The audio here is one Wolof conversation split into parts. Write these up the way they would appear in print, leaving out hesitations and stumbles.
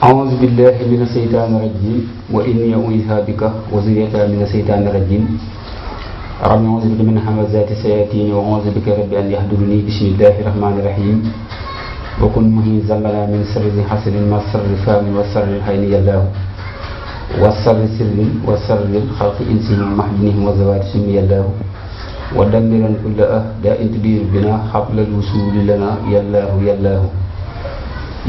أعوذ بالله من الشيطان الرجيم وإني أعيذها بك وذريتها من الشيطان الرجيم رب أعوذ بك من همزات الشياطين وأعوذ بك رب أن يحضرني بسم الله الرحمن الرحيم وكن مهيزا لنا من سر حسن وسر فهم وسر الحين يالله وسر سر وسر الخلق إنسهم محجنهم وزواتهم يالله ودمرا كل أهداء تدير بنا حبل الوصول لنا يالله يالله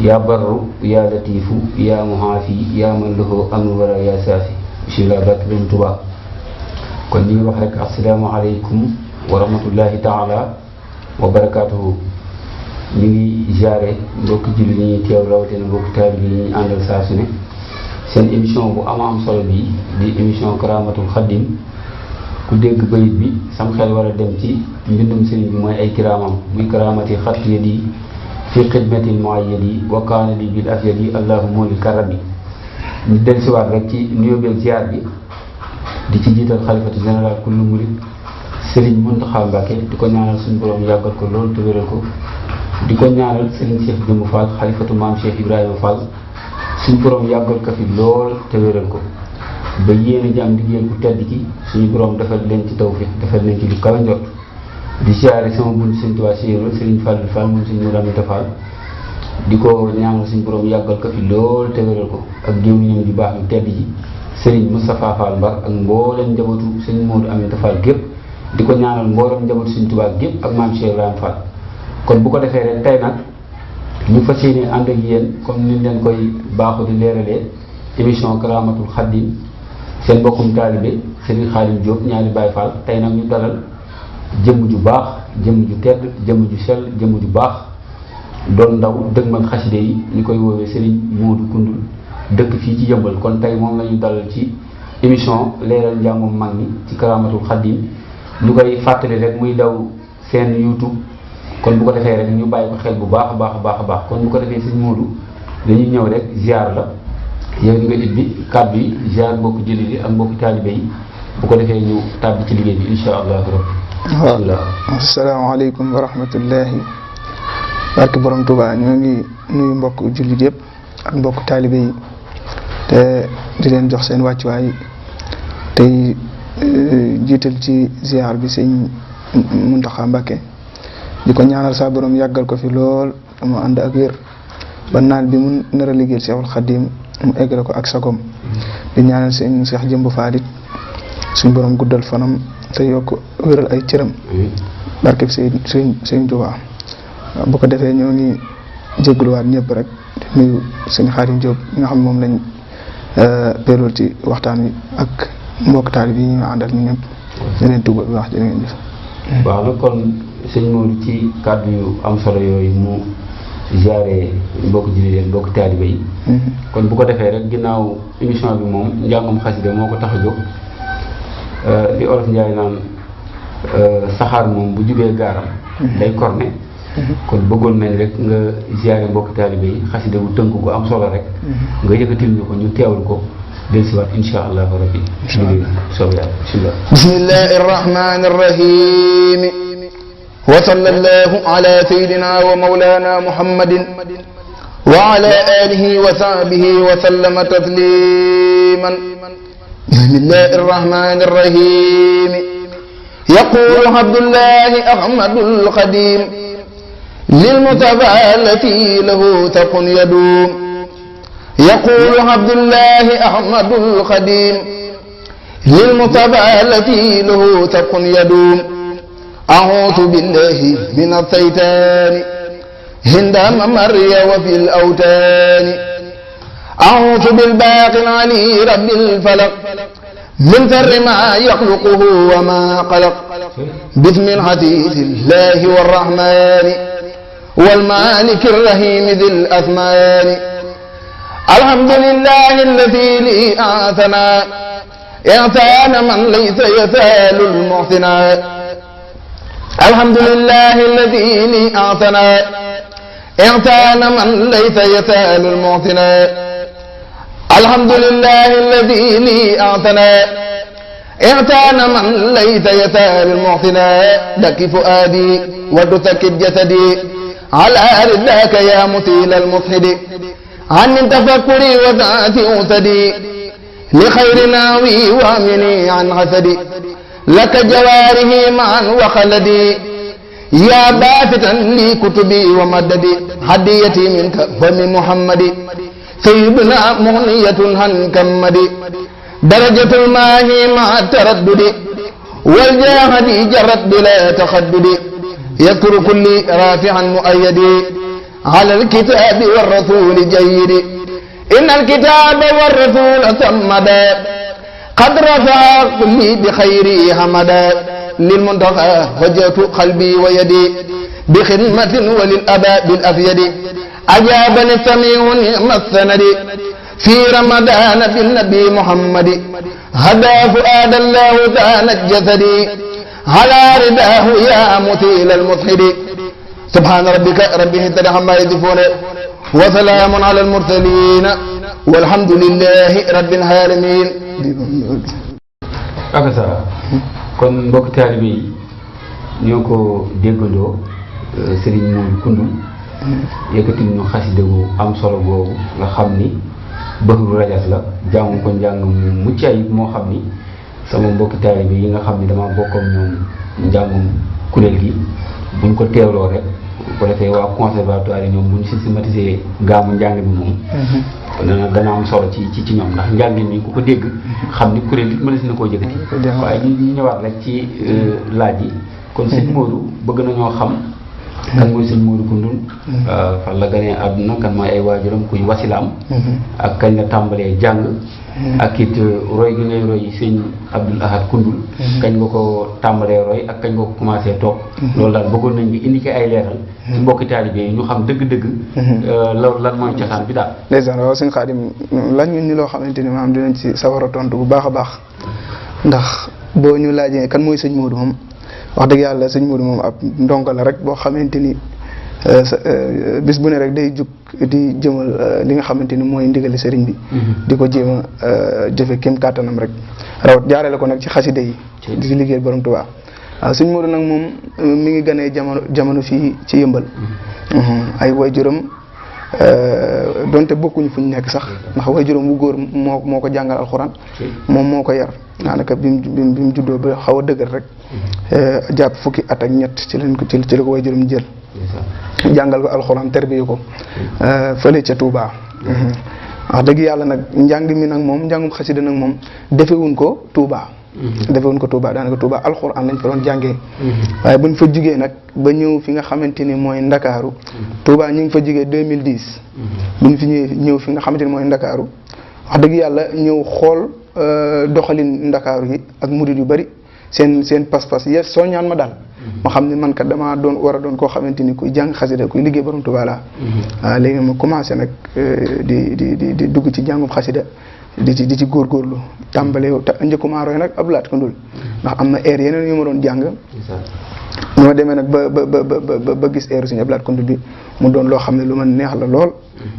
يا بر يا لطيف يا محافي يا من له أمر ولا يا سافي bismillah barke Borom Tuubaa kon ñu ngi wax rek asalaamaaleykum wa rahmatullahi taala wa barakaatuhu. ñu ngi jaare mbokki julli ñi teew rawatina mbokki taalibe yi ñu àndal saa su ne seen émission bu am solo bi di émission Karamatul Khadim. ku dégg bayit bi sam xel war a dem ci mbindum sëriñ bi mooy ay kiraamam muy karaamati xat yadi fi xidmatil muayyadi wa kaana li bil afyadi allahumma li karami. ñu del siwaat rek ci nuyóobeel ziar bi di ci jiital xalifatu général kullu murid Serigne Mountakha Mbacké di ko ñaanal suñu borom yàggal ko lool te wéral ko. di ko ñaanal Serigne Cheikh Jëmb Fall xalifatu maam Cheikh Ibrahima Fall suñu borom yàggal ko fi lool te wéral ko ba yéen a ji am liggéeyal ku tedd ki suñu borom defal leen ci tawfiq defal leen ci lu kawe njort. di siyaare sama bunt Sëriñ Tuubaa Serigne Fallou Fall moom suñu Ramita Fall di ko ñaanal suñu borom yàggal ko fi lool te wéral ko ak gémmiñam ju baax yu tedd ji Serigne Moustapha Fall Mbar ak mboolem njabootu Serigne Modou Aminta Fall gépp di ko ñaanal mboolem njabootu Sëriñ Tuubaa gépp ak maam Cheikh Ibrahima Fall. kon bu ko defee rek tey nag ñu fas yéene ànd ak yéen comme ni leen koy baaxu di leeralee émission Karamatul Khadim seen mbokkum taalibe Serigne Khadim Diop ñaari Baye Fall tey nag ñu dalal jëmm ju baax jëmm ju tedd jëmm ju sell jëmm ju baax doon ndaw dëgmal xaside yi ñu koy woowee Serigne Modou Koundoul dëkk fii ci Yëmbal. kon tey moom la ñu dalal ci émission leeral njàngum mag ñi ci Karamatul Khadim ñu koy fàttali rek muy daw seen YouTube. kon bu ko defee rek ñu bàyyi ko xel bu baax a baax kon bu ko defee Serigne Modou dañuy ñëw rek ziar la yow di nga ibbi kàddu yi ziar mbokki jullit yi ak mbokki taalibe yi bu ko defee ñu tàbbi ci liggéey bi insha allahu rabbi. waaw asalaamaaleykum wa rahmatullahi barke Borom Tuubaa ñoo ngi nuyu mbokk jullit yëpp ak mbokk taalibe yi te di leen jox seen wàccuwaay tey jiital ci ziar bi sëñ Mountakha Mbacké di ko ñaanal saa borom yàggal ko fi lool mu ànd ak wér ba naal bi mu nar a liggéeyal Cheikhul Khadim mu eggale ko ak sagom di ñaanal seen Cheikh Jëmb Fall suñ borom guddal fanam te yokk wéral ay cëram barkeb sëñ Tuubaa. bu ko defee ñoo ngi jégaluwaat ñëpp rek di nuyu sëñ Khadim Diop ñi nga xam moom lañ peelool ci waxtaan wi ak mbokk taalib yi ñu àndal ñu ñëpp di leen tuubal bu wax jërë ngeen jëf. waaw nag kon sëñ Modou ci kàddu yu am solo yooyu mu jaaree mbokk jullit yi mbokk taalibe yi. kon bu ko defee rek ginnaaw émission bi moom njàngum xasida moo ko tax a jóg li olof Njaay naan saxaar moom bu jubee gaaram day korne. kon bëggoon nañ rek nga ziare mbokk taalibe yi xasida bu tënk gu am solo rek. nga yëkkatil ñu ko ñu teewul ko dellusiwaat insha allahu rabbi. bismillahi rahmani rahim wa sallallahu ala sayyidina wa mawlana muhammadin wa ala alihi wa sahbihi wa sallama tasliman bismillahi rahmani rahim yaqulu abdullahi ahmadul qadim للمصطفى التي له تق يدوم يقول عبد الله أحمد الخديم للمصطفى التي له تق يدوم أعوذ بالله من الشيطان هند ممري وفي الأوتان أعوذ بالباقي العلي رب الفلق من شر ما يخلقه وما خلق باسم العزيز الله والرحمن والمالك الرحيم ذي الأثمان الحمد لله الذي لي أعثنا إحسان من ليس يزال المحسنا الحمد لله الذي لي أعطنا إحسان من ليس يزال المحسنا الحمد لله الذي لي أعطنا إحسان من ليس يزال المحسنا دك فؤادي وتسكت جسدي على رضاك يا مثيل المصحد عن التفكر وذات أسدي لخير ناوي وامني عن حسدي لك جواره معا وخلدي يا باسطا لي كتبي ومددي هديتي منك فمن محمد سيدنا مغنية عن كمدي درجة الماهي مع التردد والجاهد جرت بلا تخدد يذكر كل رافعا مؤيدي على الكتاب والرسول جيد إن الكتاب والرسول صمدا قد رفع كلي بخيري حمدا للمنتقى وجهت قلبي ويدي بخدمة وللأباء بالأفيد أجابني السميع نعم السند في رمضان بالنبي محمد هدى فؤاد الله ذان الجسد على رداه يا مثيل المصحد سبحان ربك رب العزة عما يصفون وسلام على المرسلين والحمد لله رب العالمين. ak sa kon mbokk taalibe yi ñoo ko déggandoo Serigne Modou Koundoul yëkkatil ñu xasida gu am solo googu nga xam ni Bahru Rajas la jàngu ko njàng mu mucc ayib moo xam ni sama mbokki taalibe yi nga xam ni dama bokk ak ñoom njàngum kuréel gi buñ ko teewloo rek bu ko defee waa conservatoire yi ñoom buñ systématisé gaamu njàng bi moom dana am solo ci ñoom ndax njàngin mi ku ko dégg xam ni kuréel gi mënees na koo jëkkati waaye ñu ñëwaat rek ci laaj yi kon sëñ Modou bëgg nañoo xam kan mooy sëñ Modou Koundoul fan la ganee àdduna kan mooy ay waajuram kuy wasilaam ak kañ la tàmbalee jàng ak it roy gi ngay roy sëñ Abdoul Ahad Koundoul kañ nga ko tàmbalee roy ak kañ nga ko commencé toog loolu daal bëggoon nañ nga indi ci ay leeral ci mbokki taalibe yi ñu xam dëgg-dëgg loolu lan mooy cosaan bi daal ndeysaan waaw sëñ Xaadim laaj ñu ni loo xamante ni maanaam dinañ ci sawar a tontu bu baax a baax ndax boo ñu laajee kan mooy sëñ Modou moom wax dëgg yàlla sëñ Modou moom ab ndongo la rek boo xamante ni bis bu ne rek day jug di jëmal li nga xamante ni mooy ndigali sëriñ bi di ko jéem a jëfe kéem kàttanam rek rawat jaarale ko nag ci xasida yi di ci liggéeyal borom Tuubaa waaw sëñ Modou nag moom mi ngi ganee jamono fii ci Yëmbal ay waajuram donte bokkuñu fu ñu nekk sax ndax waajuram bu góor moo ko jàngal alxuraan moom moo ko yar daanaka bi mu juddoo ba xaw a dëgër rek jàpp fukki at ak ñett ci la ko waajuram jël jàngal ko alxuraan terbiye ko fële ca Touba wax dëgg yàlla nag njàng mi nag moom njàngum xasida nag moom defewuñ ko Touba daanaka Touba alxuraan lañ fa doon jàngee waaye buñ fa jugee nag ba ñëw fi nga xamante ni mooy Ndakaaru Touba ñu ngi fa jugee 2010 buñ fi ñëw fi nga xamante ni mooy Ndakaaru wax dëgg yàlla ñëw xool doxalin Ndakaaru yi ak murid yu bari seen pas-pas yes soo ñaan ma daal ma xam ne man kat damaa war a doon koo xamante ni kuy jàng xasida kuy liggéey borom Tuubaa laa waaw léegi ma commencé nag di dugg ci jàngum xasida di ci góorgóorlu tàmbalee njëkkumaa roy nag Abdoul Ahad Koundoul ndax am na air yeneen yu ma doon jàng ñoo demee nag ba gis airu Sëñ Abdoul Ahad Koundoul bi mu doon loo xam ne lu ma neex la lool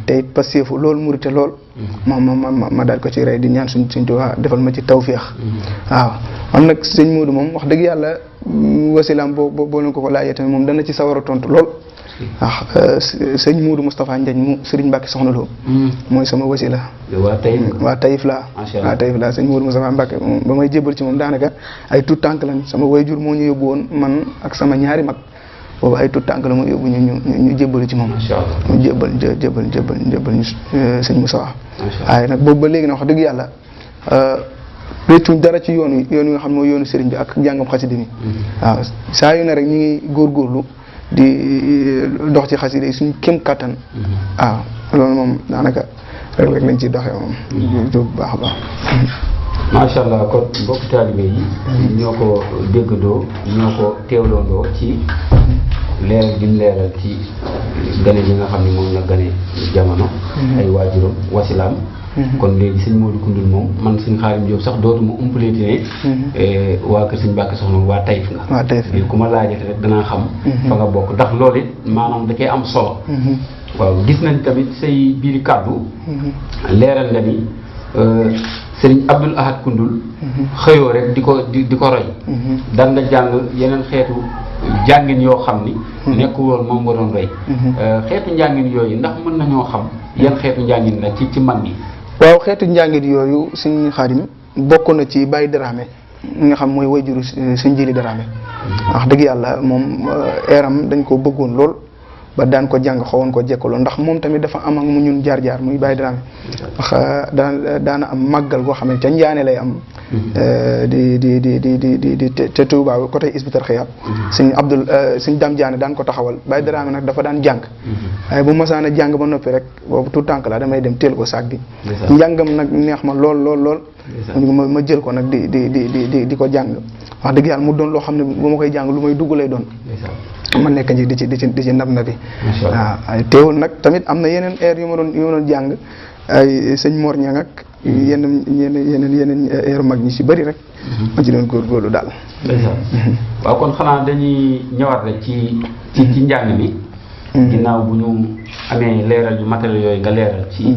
te it passeefu lool murite lool ma daal ko ci rey di ñaan suñ Tuubaa defal ma ci tawféex waaw man nag sëñ Modou moom wax dëgg yàlla wasilaam boo leen ko laajee tamit moom dana ci sawar a tontu lool ndax sëñ Modou Moustapha Ndiagne mu Serigne Mbacke Soxna Lo mooy sama wasila waa Taïf laa sëñ Modou Moustapha Mbacke ba may jébbal ci moom daanaka ay tout tànk lañ sama wayjur moo ñu yóbbu woon man ak sama ñaari mag boobu ay tout tànk la ma yóbbu ñu jébbalu ci moom ñu jébbal ñu sëñ Moustapha waaye nag boobu ba léegi nag wax dëgg yàlla réccuñ dara ci yoon wi nga xam ne mooy yoonu sëriñ bi ak jàngam xasida mi waaw saa yu ne rek ñu ngi góorgóorlu di dox ci xasida yi suñu kéem kattan waaw loolu moom daanaka rek lañ ciy doxee moom bu baax a baax macha allah kon mbokk taalibe yi ñoo ko déggandoo ñoo ko teewloondoo ci leeral bi mu leeral ci gane yi nga xam ne moom la gane jamono ay waajuram wasilaam kon léegi sëñ Modou Koundoul moom man sëñ Xaadim Diop sax dootuma umpaleeti ne waa kër sëñ Mbàkke Soxna waa Taïf nga. waa Taïf ku ma laajate rek danaa xam. fa nga bokk ndax loolu it maanaam da cee am solo. waaw gis nañ tamit say biiri kàddu. leeral nga ni sëriñ Abdoul Ahad Koundoul. xëyoo rek di ko roy. daan nga jàng yeneen xeetu jàngin yoo xam ni. nekkul woon moom nga doon roy. xeetu njàngin yooyu ndax mën nañoo xam yan xeetu njàngin la ci mag ñi. waaw xeetu njàngin yooyu sëñ Xaadim bokk na ci Baye Dramé nga xam mooy wayjuru sëñ Jili Dramé. wax dëgg yàlla moom eeram dañ ko bëggoon lool. ba daan ko jàng xawoon ko jekkaloo ndax moom tamit dafa am ak mu ñun jaar-jaar muy Baye Dramé ndax daana am màggal goo xam ne ca Njaane lay am di te Touba côté Isbitar Xiyaab sëñ Dam Diané daan ko taxawal Baye Dramé nag dafa daan jàng waaye bu masaana jàng ba noppi rek boobu tout tànk la damay dem teel ko saag bi njàngam nag neex ma lool ma jël ko nag di ko jàng wax dëgg yàlla mu doon loo xam ne bu ma koy jàng lu may dugg lay doon ma nekk ji di ci nab na bi waaw teewul nag tamit am na yeneen air yu ma doon jàng ay sëñ Mor Ñang ak yeneen air mag ñi si bëri rek ma ci doon góorgóorlu daal waaw kon xanaa dañuy ñëwaat rek ci njàng mi ginnaaw bu ñu amee leeral yu matériel yooyu nga leeral ci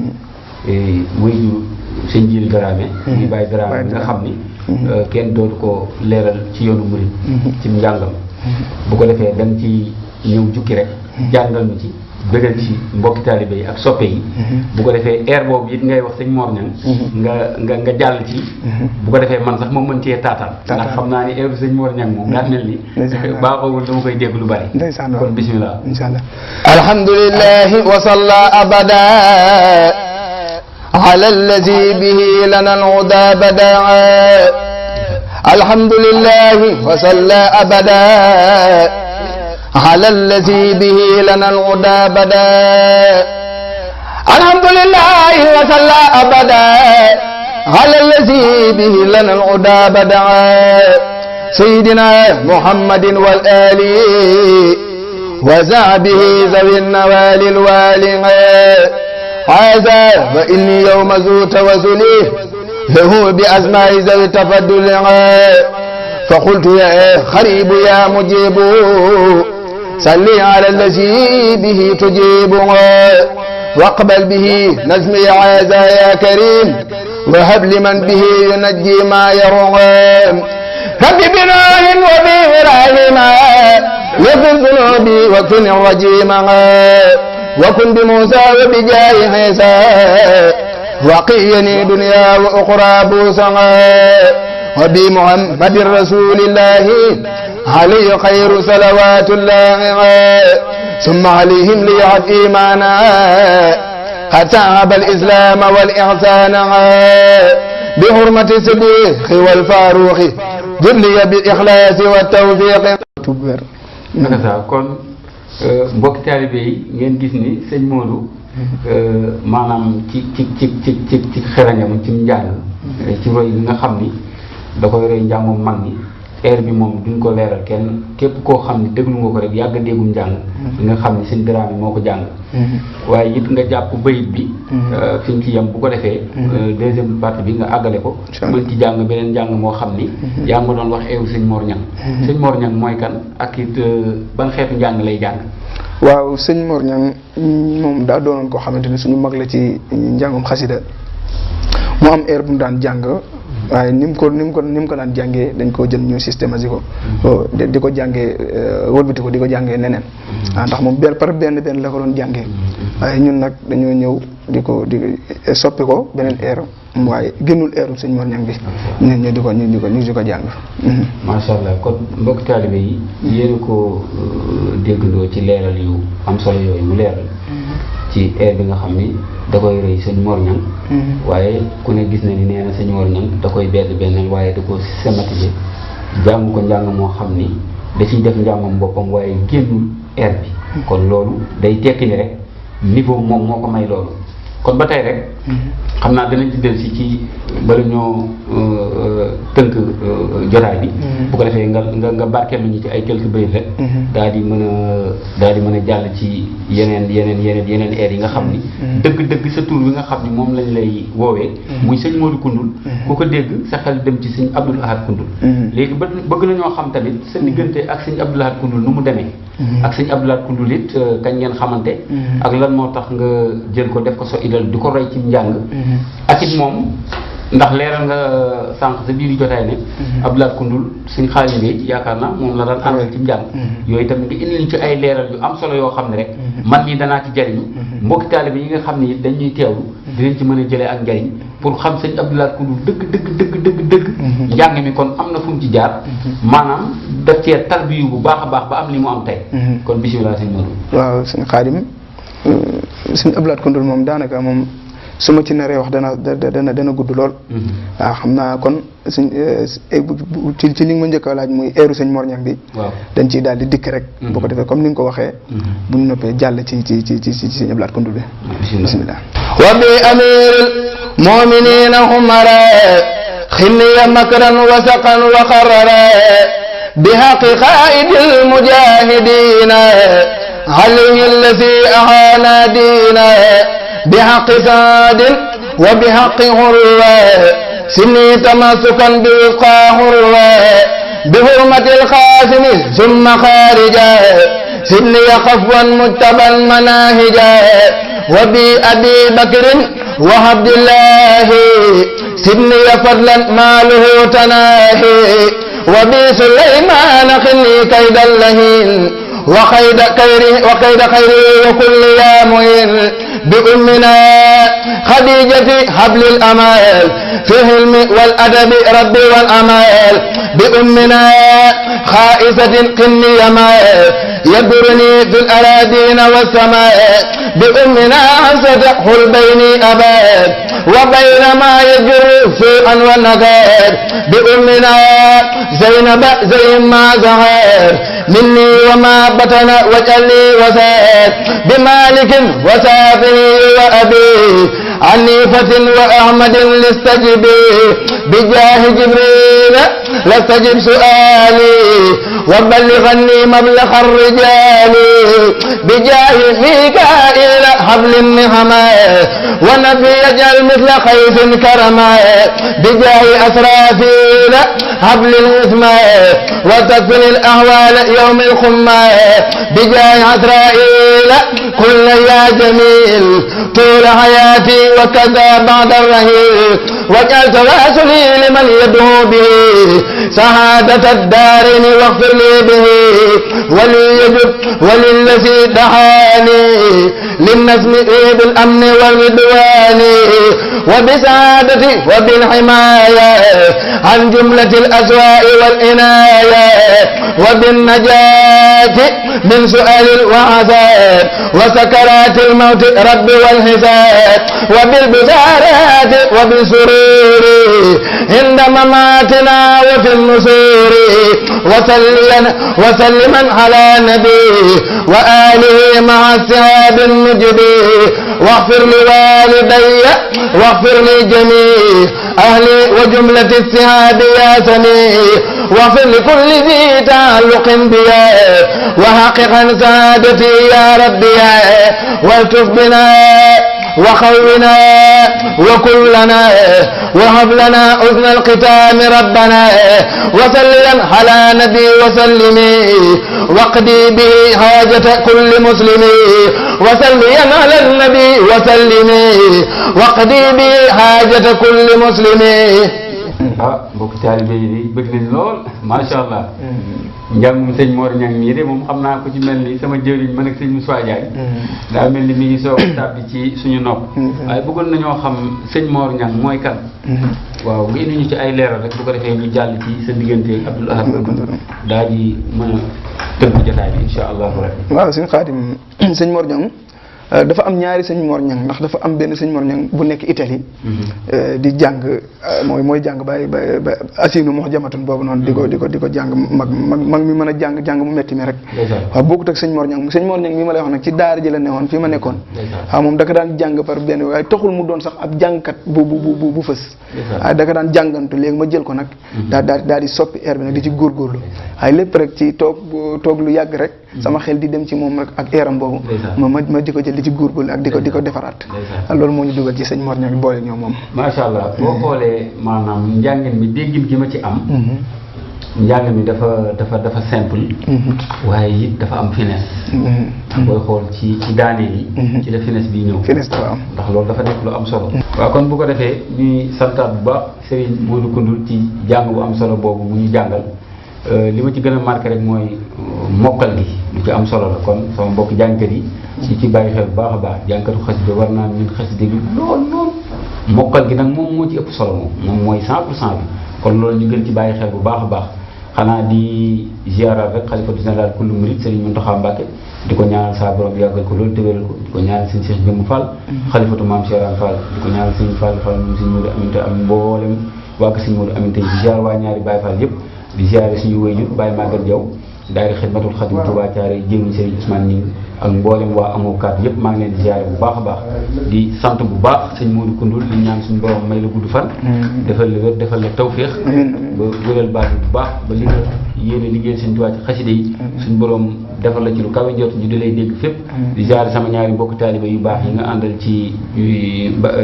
wéyju sëñ Jili Dramé muy Baye Dramé nga xam ni kenn dootu ko leeral ci yoonu murid ci njàngam bu ko defee dañ ci ñëw jukki rek jàngal ñu ci bëggal ci mbokki taalibe yi ak soppe yi bu ko defee air boobu it ngay wax sëñ Mor Ñang nga jàll ci bu ko defee man sax moom mën cee taataan ndax xam naa ni air sëñ Mor Ñang moom daa mel ni baaxoowul dama koy dégg lu bari kon bismillah inshallah alhamdulillahi wa salla abada ala allazi bihi lana al-huda badaa الحمد لله وصلى أبدا على الذي به لنا الهدى بدا الحمد لله وصلى أبدا على الذي به لنا الهدى بدا سيدنا محمد والآل وزعبه ذوي النوال الوالي هذا وإني يوم ذو توسلي له بأسماء ذوي التفضل فقلت يا خريب يا مجيب صلي على الذي به تجيب واقبل به نزمي عازا يا كريم وهب لمن به ينجي ما يروم رب بناه وبإبراهيم يغفر ذنوبي وكن الرجيم وكن بموسى وبجاه عيسى وقيني دنيا وأخرى بوسا وبمحمد رسول الله عليه خير صلوات الله ثم عليهم ليعد إيمانا قد تعب الإسلام والإحسان بحرمة الصديق والفاروق جلي بالإخلاص والتوفيق kon mbokk taalibe yi ngeen gis ni sëñ Modou maanaam ci xerañam ci njàng ci roy bi nga xam ni da koy roy njàngum mag ñi air bi moom duñ ko leeral kenn képp koo xam ni déglu nga ko rek yàgg déggum njàng nga xam ni sëñ Dramé moo ko jàng waaye it nga jàpp bayit bi fi ñu ci yem bu ko defee deuxième partie bi nga àggale ko mën ci jàng beneen njàng moo xam ni yaa nga doon wax eewu sëñ Mor Ñang sëñ Mor Ñang mooy kan ak it ban xeetu njàng lay jàng waaw sëñ Mor Ñang moom daa doonoon koo xamante ne suñu mag la ci njàngum xasida mu am air bu mu daan jàng waaye ni mu ko daan jàngee dañ koo jël ñu systématiser ko di ko jàngee wëlbati ko di ko jàngee neneen ndax moom par benn la ko doon jàngee waaye ñun nag dañoo ñëw di soppi ko beneen air waaye génnul airu sëñ Mor Ñang bi ñu di ko jàng macha allah kon mbokk taalibe yi yéen ko déggandoo ci leeral yu am solo yooyu mu leeral ci air bi nga xam ni da koy rëy sëñ Mor Ñang waaye ku ne gis na ni nee na sëñ Mor Ñang da koy benn waaye da ko systématiser jàng ko njàng moo xam ni da ciy def njàngam boppam waaye génnul air bi kon loolu day tekki ni rek niveau moom moo ko may loolu kon ba tey rek xam naa danañ ci del ci bala ñoo tënk jotaay bi bu ko defee nga barkeelu ñu ci ay quelques bayit rek daal di mën a jàll ci yeneen air yi nga xam ni dëgg-dëgg sa tur bi nga xam ni moom lañ lay woowee muy sëñ Modou Koundoul ku ko dégg sa xel dem ci sëñ Abdoul Ahad Koundoul léegi bëgg nañoo xam tamit sa diggante ak sëñ Abdoul Ahad Koundoul nu mu demee ak sëñ Abdoul Ahad Koundoul it kañ ngeen xamante ak lan moo tax nga jël ko def ko sa idole di ko roy ci njàng ak it moom ndax leeral nga sànq sa biir jotaay ne Abdoul Ahad Koundoul suñ xaalis bi yaakaar naa moom la daan àndal ci njàng yooyu tamit nga indi ci ay leeral yu am solo yoo xam ne rek man mii danaa ci jariñu mbokki taalibe yi nga xam ne it dañuy teewlu dinañ ci mën a jëlee ak njariñ pour xam sëñ Abdoul Ahad Koundoul dëgg njàng mi kon am na fu mu ci jaar maanaam daf cee tarbiyu bu baax a baax ba am li mu am tey kon bisimilah sëñ Modou. waaw sëñ Xaadim sëñ Abdoul Ahad Koundoul moom daanaka moom su ma ci naree wax dana gudd lool. waaw xam naa kon suñ ci li nga ma njëkk a laaj muy eeru sëñ Mor Niang bi. waaw dañ ciy daal di dikk rek. boo ko defee comme ni nga ko waxee. bu ñu noppee jàll ci sëñ Abdoul Ahad Koundoul bi. bisimilah. wa bi amiril muminina humara xinniya makran wa saqan wa qarara bi haqi qaidil mujahidina alayhi allati ahana dina بحق سعد وبحق غروة سني تمسكا بوفقى غروة بحرمة القاسم ثم خارجا سني قفوا متبا مناهجا وبي أبي بكر وعبد الله سني فضلا ماله تناهي وبي سليمان خلي كيد اللهين وقيد خيره وكل يا مهين بأمنا خديجة حبل الأمال في العلم والأدب رب والأمال بأمنا خائسة قني مال يدرني في الأراضين والسماء بأمنا ستحل بيني أباد وبين ما يجر سوءا والنكاد بأمنا زينب زي ما زهر مني وما بطن وجلي وساد بمالك وسافري وأبي عنيفة وأحمد لاستجبي بجاه جبريل لاستجب سؤالي وبلغني مبلغ الرجال بجاه ميكائيل حبل النهما ونبي يجعل مثل قيس كرما بجاه أسرافيل حبل الإثمى وتكفل الأهوال يوم الخمة بجاه عسرائيل كل يا جميل طول حياتي وكذا بعد الرهيل وجعل تواصلي لمن يدعو به سعادة الدارين واغفر لي به وليجب وللذي دعاني للنسم بالأمن والرضوان وبسعادتي وبالحماية عن جملة الأسواء والإناية وبالنجاة من سؤال الوعثات وسكرات الموت رب والحساب وبالبشارات وبالسرور عند مماتنا وفي النصور وسلما على نبي وآله مع السهاب النجبي واغفر لوالدي واغفر لجميع أهلي وجملة السهاب يا سميع واغفر لكل ذي تعلق بيا وحققا سعادتي يا ربي والتف بنا وخونا وكلنا وهب لنا حسن الختام ربنا وسلم على نبي وسلم واقضي به حاجة كل مسلم وسلم على النبي وسلم واقضي به حاجة كل مسلم. mbokk taalibe yi bëgg nañ lool macha allah njàngum sëñ Mor Niang mii de moom xam naa ko ci mel ni sama jëriñ man ak sëñ Moussa Diagne daa mel ni mi ngi soog a tàbbi ci suñu nopp waaye bëggoon nañoo xam sëñ Mor Niang mooy kan waaw nga indi ñu ci ay leeral rek bu ko defee ñu jàll ci sa diggante Abdoul Ahad daal di mën a tënk jotaay bi incha allahu rabbi. waaw sëñ Xaadim sëñ Mor Niang dafa am ñaari sëñ Mor Ñang ndax dafa am benn sëñ Mor Ñang bu nekk Italie di jàng mooy jàng ba asinu mox jamatun boobu noonu di ko jàng mag mi mën a jàng mu metti mi rek waaw bokkut ak sëñ Mor Ñang mi ma lay wax nag ci daara ji la newoon fii ma nekkoon waaw moom daka daan jàng par benn waaye taxul mu doon sax ab jàngkat bu fës waaye daka daan jàngantu léegi ma jël ko nag daal di soppi air bi nag di ci góorgóorlu waaye lépp rek ci toog lu yàgg rek sama xel di dem ci moom rek ak airam boobu ma di ko jël di ci góorgóorlu ak di ko defaraat loolu moo ñu dugal ci sëñ Mor Ñang boole ñoom moom macha allah boo xoolee maanaam njàngin mi déggin gi ma ci am njàng mi dafa simple waaye it dafa am finesse booy xool ci daaneel yi ci la finesse bi ñëw finesse dafa am ndax loolu dafa nekk lu am solo waaw kon bu ko defee ñuy santaat bu baax Serigne Modou Koundoul ci jàng bu am solo boobu mu ñu jàngal li ma ci gën a marqué rek mooy mokkal gi lu ci am solo la kon sama mbokk jàngkat yi ci bàyyi xel bu baax a baax jàngkatu xasida war naa ñun xasida bi lool mokkal gi nag moom moo ci ëpp solo moom mooy 100% bi kon loolu ñu gën ci bàyyi xel bu baax a baax xanaa di ziaral rek xalifa général kullu murid Serigne Mountakha Mbacké di ko ñaanal saa borom yàggal ko loolu tëwéral ko di ko ñaanal sëñ Cheikh Jëmm Fall xalifatu maam Cheikh Fall di ko ñaanal sëñ Fall moom sëñ Modou Aminta ak mboolem waa ko sëñ Modou Aminta yi di ziar waa ñaari Baye Fall yëpp di ziare suñu wéyjur Baye Maguette Diaw daayira Xidmatul Xadim Touba Thiaré jëwriñ Serigne Ousmane Ning ak mboolem waa amokat yëpp maa ngi leen di ziare bu baax a baax di sant bu baax sëñ Modou Koundoul li ñaan suñu borom may la gudd fan defal la wér defal la tawféex ba wéral baat bu baax ba li nga yéene liggéey sëñ Tuubaa ci xaside yi suñu borom defal la ci lu kawe njort ñu di lay dégg fépp di ziare sama ñaari mbokk taaliba yu baax yi nga àndal ci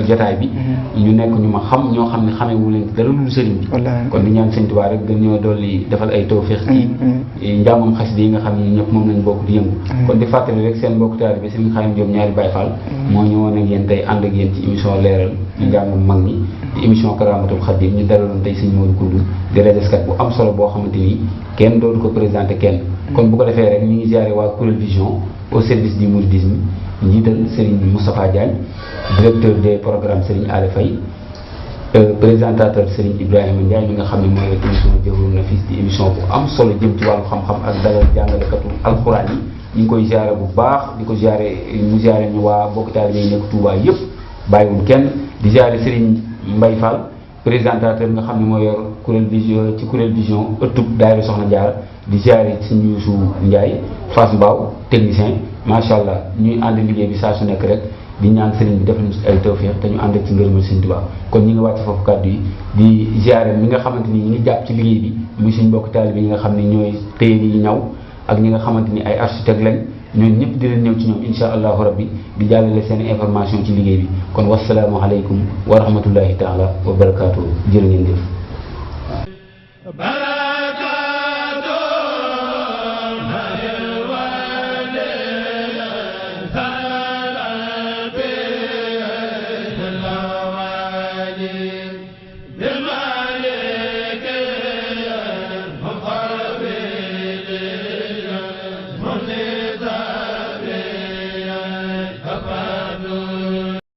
jotaay bi ñu nekk ñu ma xam ñoo xam ne xamee wu leen dara lu sëriñ bi kon di ñaan sëñ Tuubaa rek gën ñoo dolli defal ay tawféex ci njàngam xaside yi nga xam ne ñëpp moom lañ bokk di yëngu kon di fàttali rek seen mbokk taalibe Serigne Khadim Diop ñaari Baye Fall moo ñëwoon ak yéen tey ànd ak yéen ci émission leeral ñu njàngum mag ñi di émission Karamatul Khadim ñu dalaloon tey sëñ Modou Koundoul di rajeskat bu am solo boo xamante ni kenn dootu ko présenté kenn kon bu ko defee rek ñu ngi ziare waa Kuréel Vision au service du mouridisme njiital Serigne Moustapha Diagne directeur des programmes Serigne Alé Faye présentateur Serigne Ibrahima Ndiaye mi nga xam ne mooy émission Jawharatul Nafis di émission bu am solo jëm ci wàllu xam-xam ak dalal jàngalekatu alxuraan yi ñu ngi koy ziare bu baax di ko ziare mu ziare ñu waa bokk taalibe yi nekk Touba yëpp bàyyiwul kenn di ziare Serigne Mbaye Fall présentateur nga xam ne moo yor Kuréel Vision ci Kuréel Vision ëttub daayira Soxna Jaara di ziare Serigne Youssou Ndiaye Fass Mbaw technicien macha allah ñuy ànd liggéey bi saa su nekk rek di ñaan Serigne bi def nañu ay tawfeex te ñu ànd ak ci ngërëmal Serigne Touba kon ñu ngi wàcc foofu kàddu yi di ziare mi nga xamante ni ñu ngi jàpp ci liggéey bi muy suñu mbokk taalibe yi nga xam ne ñooy téye yi ñaw ak ñi nga xamante ni ay architecte lañ ñooñu ñëpp dinañ ñëw ci ñoom insha allahu rabbi di jàllale seen information ci liggéey bi kon wasalaamu aleykum wa rahmatullahi taala wa barakaatu jërë ngeen jëf